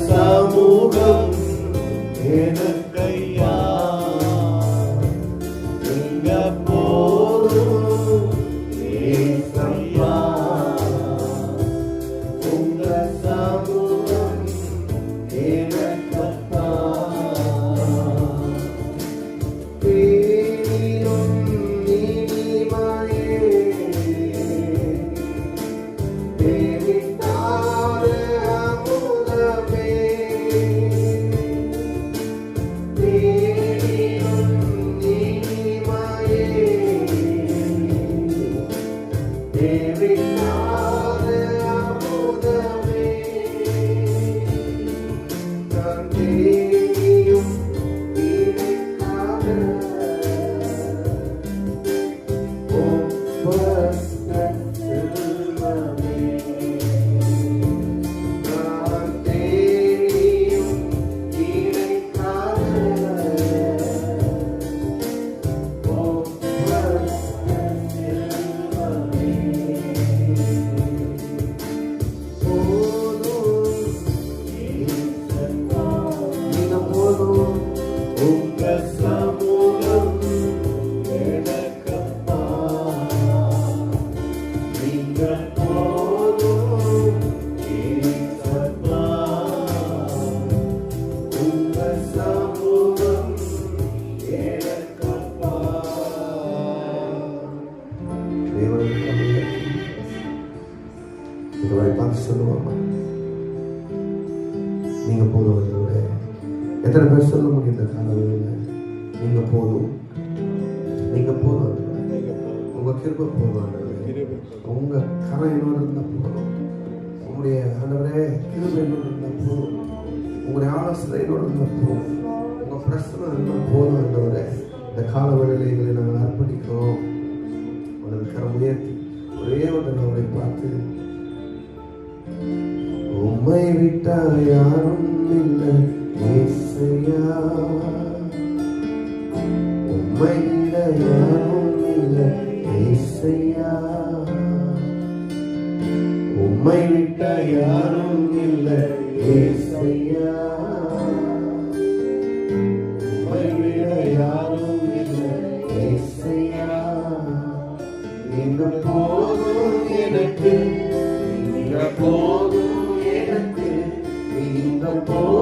சமூகம் எனக்கையா எங்க போதும் ஏசையா உங்க சமூகம் எனக்கத்தா பேரும் நீதிமாயே தேவித்தார அமுதமே பேரும் நீதிமாயே தேவித்தார அமுதமே நான் தேடியும் கிடைக்காத ஒப்பற்ற செல்வமே நான் தேடியும் கிடைக்காத ஒப்பற்ற செல்வமே போதும் ஏசப்பா நீங்க போதும் உங்க சமூகம் எனக்கப்பா நீங்க போதும் ஏசப்பா உங்க சமூகம் எனக்கப்பா தேவனுக்கு இதுவரை பார்த்து சொல்லுவாங்க நீங்க போதும் ஆண்டவரே. எத்தனை பேர் சொல்ல முடியும் இந்த காலவெளியில நீங்க போதும் நீங்க போதும் ஆண்டவரே. உங்க கிருபை போதும் ஆண்டவரே. உங்க கரை என்னோட இருந்தா போதும். உங்களுடைய ஆண்டவரே கிருபை என்னோட இருந்தா போதும். உங்களுடைய ஆலோசனை என்னோட இருந்தா போதும். உங்க பிரச்சனை இருந்தா போதும் ஆண்டவரே. இந்த காலவெளியில எங்களை நாங்கள் அர்ப்பணிக்கிறோம். உங்களது கரம் உயர்த்தி ஒரே ஒரு அவரை பார்த்து உம்மை விட்டா யாரும் இல்லை ஏசையா உம்மை விட யாரும் இல்லை ஏசையா உம்மை விட்ட யாரும் இல்லை ஏசையா உம்மை விட யாரும் இல்லை ஏசையா நீங்க போதும் எனக்கு நீங்க போதும் எனக்கு நீங்க போதும்